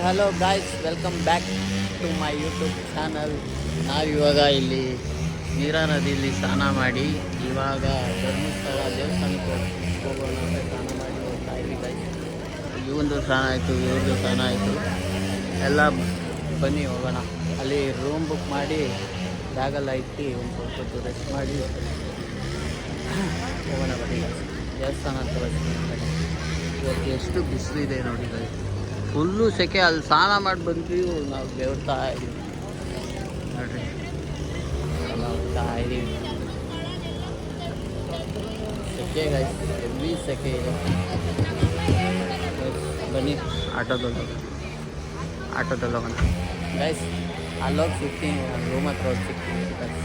Hello guys, welcome back to my YouTube channel. ನಾವಿವಾಗ ಇಲ್ಲಿ ನೀರಾ ನದಿಯಲ್ಲಿ ಸ್ನಾನ ಮಾಡಿ ಇವಾಗ ಧರ್ಮಸ್ಥಳ ದೇವಸ್ಥಾನಕ್ಕೆ ಹೋಗೋಣ ಅಂತ ಸ್ನಾನ ಮಾಡಿ ಹೋಗ್ತಾ ಇದ್ವಿ ಗಾಯ್ಸ್. ಇವಂದು ಸ್ನಾನ ಆಯಿತು, ಇವ್ರದ್ದು ಸ್ನಾನ ಆಯಿತು, ಎಲ್ಲ ಬನ್ನಿ ಹೋಗೋಣ. ಅಲ್ಲಿ ರೂಮ್ ಬುಕ್ ಮಾಡಿ ಬ್ಯಾಗೆಲ್ಲ ಇಟ್ಟು ಒಂದು ಸ್ವಲ್ಪ ಹೊತ್ತು ರೆಸ್ಟ್ ಮಾಡಿ ಹೋಗೋಣ ಬನ್ನಿ ಗಾಯ್ಸ್. ದೇವಸ್ಥಾನ ಅಂತ ಇವತ್ತು ಎಷ್ಟು ಬಿಸಿಲಿದೆ ನೋಡಿ ಗಾಯ್ಸ್, ಫುಲ್ಲು ಸೆಕೆ. ಅಲ್ಲಿ ಸ್ನಾನ ಮಾಡಿ ಬಂದ್ವಿ, ನಾವು ಬೆವರ್ತಾ ಇದ್ದೀವಿ ನೋಡ್ರಿ, ಎಲ್ಲ ಹೋಗ್ತಾ ಇದ್ದೀವಿ. ಸೆಕೆ ಗೈಸ್, ಎಲ್ಲಿ ಸೆಕೆ ಇದೆ. ಬನ್ನಿ ಆಟೋದಲ್ಲಿ ಹೋಗೋಣ ಗೈಸ್. ಅಲ್ಲೋಗಿ ಸಿಗ್ತೀನಿ, ನಾನು ರೂಮ್ ಹತ್ರ ಹೋಗಿ ಸಿಗ್ತೀನಿ ಗೈಸ್.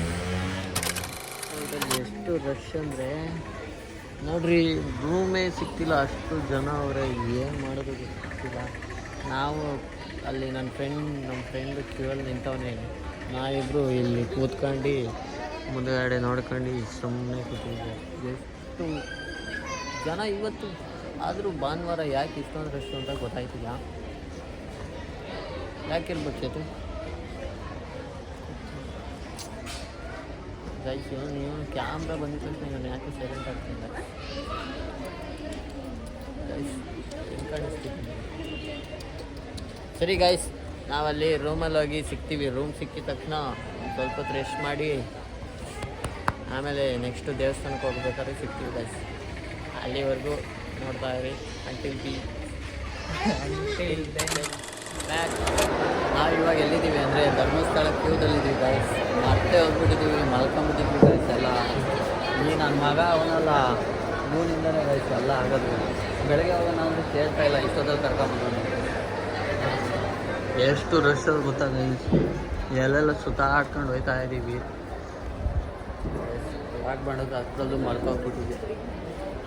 ಎಷ್ಟು ರಶ್ ಅಂದರೆ ನೋಡ್ರಿ, ರೂಮೇ ಸಿಗ್ತಿಲ್ಲ, ಅಷ್ಟು ಜನ ಅವರೇ. ಏನು ಮಾಡೋದು ಗೊತ್ತಿಲ್ಲ. ನಾವು ಅಲ್ಲಿ ನಮ್ಮ ಫ್ರೆಂಡ್ ಕ್ಯೂವಲ್ಲಿ ನಿಂತವನೇ, ನಾವಿಬ್ಬರು ಇಲ್ಲಿ ಕೂತ್ಕೊಂಡು ಮುಂದೆಗಡೆ ನೋಡ್ಕೊಂಡು ಸುಮ್ಮನೆ ಕೂತಿದ್ದೆ. ಎಷ್ಟು ಜನ ಇವತ್ತು, ಆದರೂ ಭಾನುವಾರ ಯಾಕೆ ಇಷ್ಟೊಂದು ರಶ್ ಅಂತ ಗೊತ್ತಾಯ್ತಿಲ್ಲ. ಯಾಕಿರ್ಬೇಕು ಚೇತು ಗೈಸ್? ನೀವು ಕ್ಯಾಮ್ರಾ ಬಂದಿದ್ದ ತಕ್ಷಣ ನಾನು ಯಾಕೆ ಸೈಲೆಂಟ್ ಆಗ್ತಿಲ್ಲ ಗೈಸ್? ಹೆಂಗೆ ಕಾಣಿಸ್ತಿದ್ದೀನಿ? ಸರಿ ಗೈಸ್, ನಾವಲ್ಲಿ ರೂಮಲ್ಲಿ ಹೋಗಿ ಸಿಗ್ತೀವಿ. ರೂಮ್ ಸಿಕ್ಕಿದ ತಕ್ಷಣ ಸ್ವಲ್ಪ ಹೊತ್ತು ರೆಸ್ಟ್ ಮಾಡಿ ಆಮೇಲೆ ನೆಕ್ಸ್ಟು ದೇವಸ್ಥಾನಕ್ಕೆ ಹೋಗ್ಬೇಕಾದ್ರೆ ಸಿಗ್ತೀವಿ ಗೈಸ್. ಅಲ್ಲಿವರೆಗೂ ನೋಡ್ತಾ ಇರಿ. Until back. ನಾವು ಇವಾಗ ಎಲ್ಲಿದ್ದೀವಿ ಅಂದರೆ ಧರ್ಮಸ್ಥಳ ಕ್ಯೂದಲ್ಲಿದ್ದೀವಿ ಗೈಸ್. ಮತ್ತೆ ಹೋಗ್ಬಿಟ್ಟಿದ್ದೀವಿ, ಮಲ್ಕೊಂಬಿಟ್ಟಿದ್ವಿ ಗೈಸ್ ಎಲ್ಲ. ಈ ನನ್ನ ಮಗ ಅವನಲ್ಲ, ಮೂನಿಂದನೇ ಗೈಸ್ ಎಲ್ಲ ಆಗೋದು. ಬೆಳಗ್ಗೆ ಹೋಗೋಣ ಅಂದರೆ ಕೇಳ್ತಾ ಇಲ್ಲ, ಇಷ್ಟೊತ್ತಲ್ಲಿ ಕರ್ಕೊಂಡ್ಬಿಟ್ಟು ಎಷ್ಟು ರಶಲ್ಲಿ ಗೊತ್ತಾ ಗೈಸ್. ಎಲ್ಲೆಲ್ಲ ಸುತ್ತಾಡ್ಕೊಂಡು ಹೋಗ್ತಾ ಇದ್ದೀವಿ. ಇವಾಗ ಮಾಡೋದು ಅಷ್ಟರಲ್ಲೂ ಮಲ್ಕೊಂಡ್ಬಿಟ್ಟಿದ್ವಿ,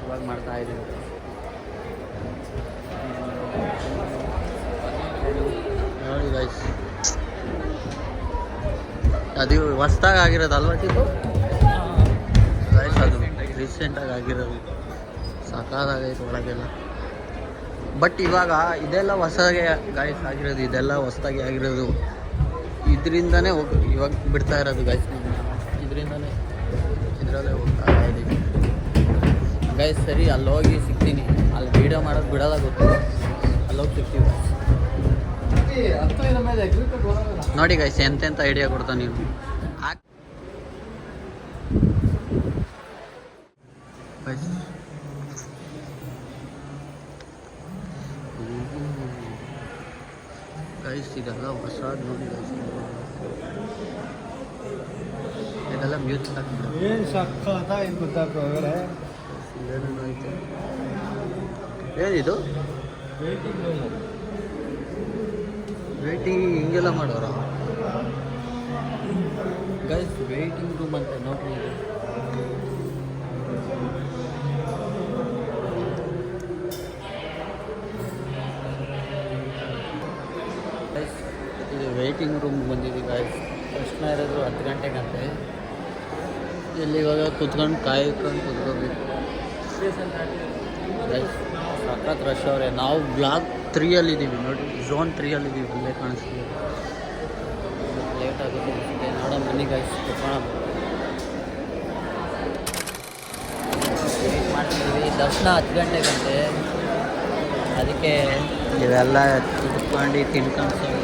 ಇವಾಗ ಮಾಡ್ತಾ ಇದ್ದೀವಿ. ನೋಡಿ ಗೈಸ್, ಅದು ಹೊಸ್ದಾಗಿ ಆಗಿರೋದಲ್ವ ಟಿಪ್ಪು ಗೈಸ್? ಅದು ರೀಸೆಂಟಾಗಿ ಆಗಿರೋದು, ಸಕಾಲಾಗೈತೆ ಒಳಗೆಲ್ಲ. ಬಟ್ ಇವಾಗ ಇದೆಲ್ಲ ಹೊಸದಾಗಿ ಗೈಸ್ ಆಗಿರೋದು, ಇದೆಲ್ಲ ಹೊಸದಾಗಿ ಆಗಿರೋದು. ಇದರಿಂದನೇ ಇವಾಗ ಬಿಡ್ತಾ ಇರೋದು ಗೈಸ್. ಇದರಲ್ಲೇ ಹೋಗ್ತಾ ಇದ್ದೀವಿ ಗೈಸ್. ಸರಿ, ಅಲ್ಲಿ ಹೋಗಿ ಸಿಗ್ತೀನಿ. ಅಲ್ಲಿ ವೀಡಿಯೋ ಮಾಡೋದು ಬಿಡೋದ ಗೊತ್ತು, ಅಲ್ಲೋಗಿ ಸಿಗ್ತೀವಿ ನೋಡಿ ಗೈಸ್. ಎಂತೆಂಥ ಐಡಿಯಾ ಕೊಡ್ತಾ ನೀವು. ಗೈಸ್ ಇದೆಲ್ಲ ಹೊಸದು ನೋಡಿ ಗೈಸ್. ಇದೆಲ್ಲ ಮ್ಯೂಸಿಕ್ ಹಾಕ್ಬಿಟ್ಟು ಏನು ಸಕ್ಕತ್ತ ಏನು ಗೊತ್ತಾಗ್ತದೆ ಹೊರಗಡೆ ಏನೇನು ಐತೆ. ಏನಿದು ವೇಟಿಂಗ್ ಹಿಂಗೆಲ್ಲ ಮಾಡೋರ ಗೈಸ್? ವೇಟಿಂಗ್ ರೂಮ್ ಅಂತ ನೋಡ್ರಿ. ಇದು ವೇಟಿಂಗ್ ರೂಮ್ ಬಂದಿದ್ದೀವಿ ಗೈಸ್. ತಕ್ಷಣ ಇರೋದು 10 ಗಂಟೆಗಂತೆ. ಇಲ್ಲಿ ಇವಾಗ ಕುತ್ಕೊಂಡು ಕಾಯ್ಕೊಂಡು ಕುತ್ಕೋಬೇಕು ಗೈಸ್. ಸಖತ್ ರಶ್ ಅವರೇ. ನಾವು ಬ್ಲಾಕ್ 3ಯಲ್ಲಿದ್ದೀವಿ ನೋಡಿ, ಝೋನ್ 3ಯಲ್ಲಿದ್ದೀವಿ. ಅಲ್ಲೇ ಕಾಣಿಸ್ತೀವಿ. ಲೇಟ್ ಆಗುತ್ತೆ ಅನಿಸುತ್ತೆ, ನೋಡೋ ಬನ್ನಿ ಗೈಸ್, ಕುತ್ಕೋಣ. ವೇಟ್ ಮಾಡ್ತಿದ್ದೀವಿ. ದರ್ಶನ 10 ಗಂಟೆಗಂತೆ, ಅದಕ್ಕೆ ಇವೆಲ್ಲ ಕುತ್ಕೊಂಡು ತಿನ್ಕೊಂಡು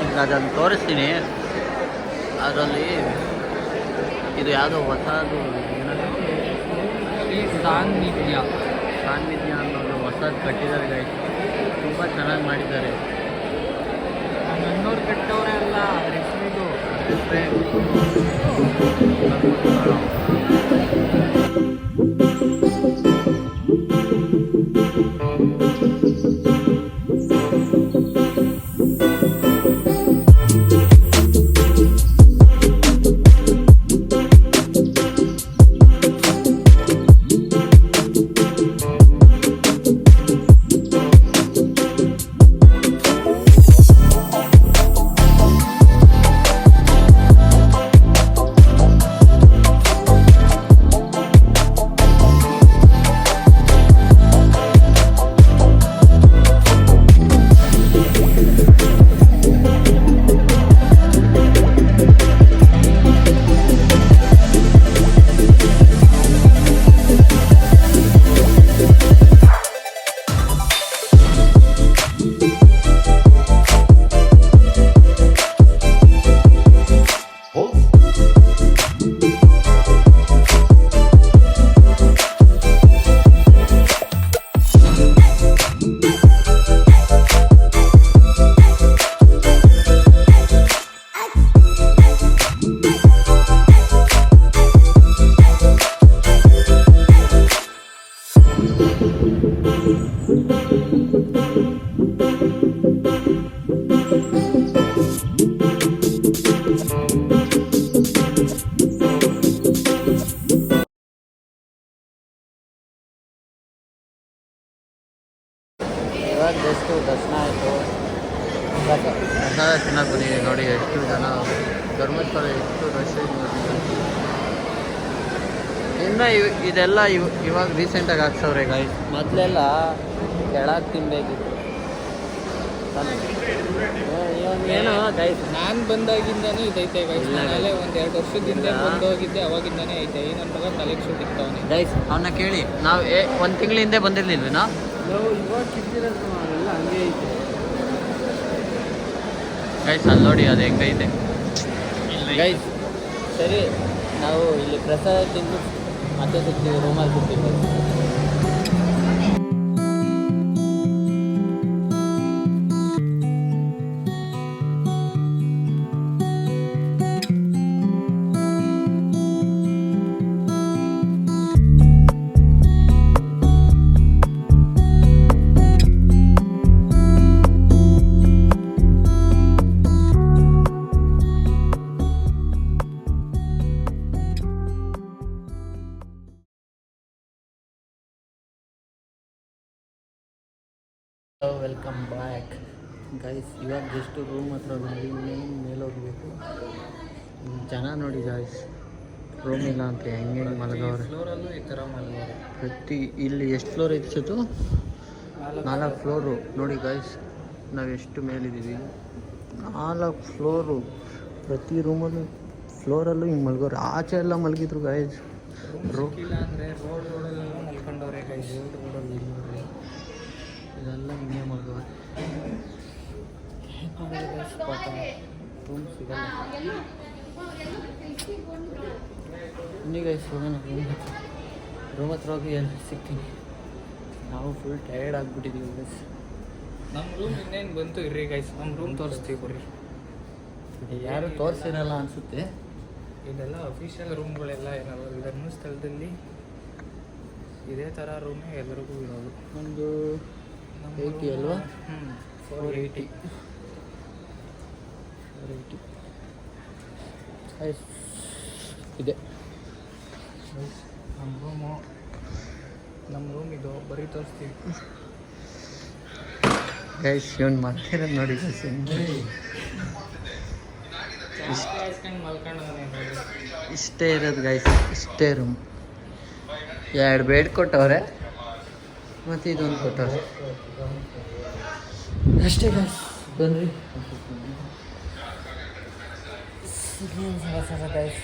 ನಿಮ್ಗೆ ಅದನ್ನು ತೋರಿಸ್ತೀನಿ. ಅದರಲ್ಲಿ ಇದು ಯಾವುದೋ ಹೊಸದು ಸಾನ್ನಿಧ್ಯ ಅನ್ನೋದು ಹೊಸದು ಕಟ್ಟಿದ್ದಾರೆ ಗೈಸ್. ತುಂಬ ಚೆನ್ನಾಗಿ ಮಾಡಿದ್ದಾರೆ. ನನ್ನೂರು ಕಟ್ಟವರೇ ಅಲ್ಲ, ರೆಸ್ಮಿದು ಇವಾಗ ಜಸ್ಟ್ ದರ್ಶನ ಆಯಿತು. ಪ್ರಸಾದ ತಿನ್ನಕ್ಕೆ ಬಂದಿದ್ದೀವಿ ನೋಡಿ ಎಷ್ಟು ಜನ ಧರ್ಮಸ್ಥಳ ಎಷ್ಟು ರಶ್ ಇದೆ ನೋಡಿ. ಇನ್ನು ಇದೆಲ್ಲ ಇವಾಗ ರೀಸೆಂಟಾಗಿ ಹಾಕ್ಸವ್ರೆ ಗಾಯ್ಸ್. ಮೊದಲೆಲ್ಲ ಕೆಳಗೆ ತಿನ್ಬೇಕಿತ್ತು. ಏನೋ ಗೈಸ್ ನಾನು ಬಂದಾಗಿಂದನೂ ಇದೈತೆ ಗೈಸ್. ನಾಳೆ ಒಂದು 2 ವರ್ಷದಿಂದ ಬಂದೋಗಿದ್ದೆ, ಅವಾಗಿಂದನೇ ಐತೆ. ಈ ನನ್ನ ಮಗ ತಲೆಗೆ ಸುಟ್ಟಿರ್ತಾವನೆ ಗೈಸ್. ಅವನ್ನ ಕೇಳಿ, ನಾವು 1 ತಿಂಗಳ ಹಿಂದೆ ಬಂದಿರ್ಲಿಲ್ವೇನಾ? ನಾವು ಇವಾಗ ಕಿತ್ತಿರೋದು ಎಲ್ಲ ಹಂಗೆ ಐತೆ ಗೈಸ್. ಅಲ್ಲಿ ನೋಡಿ ಅದು ಹೆಂಗೈತೆ ಗೈಸ್. ಸರಿ, ನಾವು ಇಲ್ಲಿ ಪ್ರಸಾದ ತಿಂದು ಮತ್ತೆ ಸಿಗ್ತೀವಿ, ರೂಮಲ್ಲಿ ಸಿಗ್ತೀವಿ. Welcome back guys. ಇವಾಗ ಜಸ್ಟ್ ರೂಮ್ ಹತ್ರ ಬಂದು ಮೇಲೆ ಹೋಗಬೇಕು. ಜನ ನೋಡಿ ಗೈಸ್, ರೂಮ್ ಇಲ್ಲ ಅಂತ ಹೆಂಗೆ ಮಲಗವ್ರೆ. ಫ್ಲೋರಲ್ಲೂ ಈ ಥರ ಮಲಗವ್ರೆ. ಪ್ರತಿ ಇಲ್ಲಿ ಎಷ್ಟು ಫ್ಲೋರ್ ಐತೆ ಸತ್ತು? 4 ಫ್ಲೋರು ನೋಡಿ ಗೈಸ್. ನಾವು ಎಷ್ಟು ಮೇಲಿದ್ದೀವಿ? 4 ಫ್ಲೋರು. ಪ್ರತಿ ರೂಮಲ್ಲೂ ಫ್ಲೋರಲ್ಲೂ ಹಿಂಗೆ ಮಲಗೋರು. ಆಚೆ ಎಲ್ಲ ಮಲಗಿದ್ರು ಗೈಸ್. ಇಲ್ಲ ಅಂದರೆ ರೋಡಲ್ಲೆಲ್ಲ ಮಲ್ಕೊಂಡವ್ರೆ ಗೈಸ್. ರೋಡಲ್ಲಿ ನೋಡ್ರಿ, ಇದೆಲ್ಲ ಹಿಂಗೆ ಮಲಗೋರು. ರೂಮ್ ಸಿಗಲ್ಲ. ಇನ್ನೀಗ ಹೋಗೋಣ ರೂಮ್ ಹತ್ರ ಹೋಗಿ ಎಲ್ಲ ಸಿಗ್ತೀನಿ. ನಾವು ಫುಲ್ ಟಯರ್ಡ್ ಆಗಿಬಿಟ್ಟಿದ್ದೀವಿ ಗೈಸ್. ನಮ್ಮ ರೂಮ್ ಇನ್ನೇನು ಬಂತು ಇರ್ರಿ ಗೈಸ್. ನಮ್ಮ ರೂಮ್ ತೋರಿಸ್ತೀವಿ ಬರ್ರಿ. ಯಾರು ತೋರಿಸಿರಲ್ಲ ಅನಿಸುತ್ತೆ. ಇದೆಲ್ಲ ಅಫಿಷಿಯಲ್ ರೂಮ್ಗಳೆಲ್ಲ ಏನಲ್ಲ. ಧರ್ಮಸ್ಥಳದಲ್ಲಿ ಇದೇ ಥರ ರೂಮೇ ಎಲ್ಲರಿಗೂ ಇರೋದು. ಒಂದು 80 ಅಲ್ವಾ? 480 ಇದೆ ನಮ್ಮ ರೂಮ್ ಇದು. ಬರೀ ತೋರಿಸ್ತೀವಿ ಗೈಸ್. ಇವನು ಮಾಡ್ತಿರೋದು ನೋಡಿ ಗೈಸ್. ಇಷ್ಟೇ ಇರೋದು ಗೈಸ್, ಇಷ್ಟೇ ರೂಮ್. 2 ಬೆಡ್ ಕೊಟ್ಟವ್ರೆ, ಮತ್ತು ಇದೊಂದು ಕೊಟ್ಟವ್ರೆ ಅಷ್ಟೇ ಗೈಸ್. ಬನ್ರಿ ಗೈಸ್.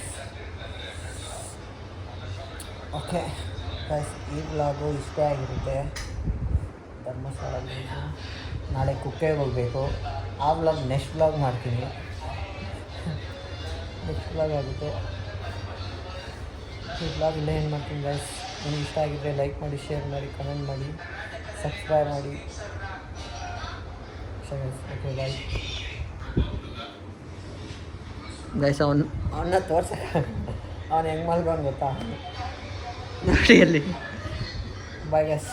ಓಕೆ ಗೈಸ್, ಈ ವ್ಲಾಗು ಇಷ್ಟೇ ಆಗಿರುತ್ತೆ. ಧರ್ಮಸ್ಥಳದಲ್ಲಿ ನಾಳೆ ಕುಕ್ಕೆಗೆ ಹೋಗಬೇಕು. ಆ ವ್ಲಾಗ್ ನೆಕ್ಸ್ಟ್ ವ್ಲಾಗ್ ಮಾಡ್ತೀನಿ. ನೆಕ್ಸ್ಟ್ ವ್ಲಾಗ್ ಆಗುತ್ತೆ. ಈ ವ್ಲಾಗ್ ಇಲ್ಲೇ ಏನು ಮಾಡ್ತೀನಿ ಗೈಸ್. ನಿಮ್ಗೆ ಇಷ್ಟ ಆಗಿದ್ದರೆ ಲೈಕ್ ಮಾಡಿ, ಶೇರ್ ಮಾಡಿ, ಕಮೆಂಟ್ ಮಾಡಿ, ಸಬ್ಸ್ಕ್ರೈಬ್ ಮಾಡಿ. Okay bye guys. ಅವನ್ನ ತೋರ್ಸಕ್ಕೆ ಅವ್ನು ಹೆಂಗೆ ಮಲ್ಕೊಂಡು ಗೊತ್ತಾ ನೋಡಿ ಅಲ್ಲಿ. Bye guys.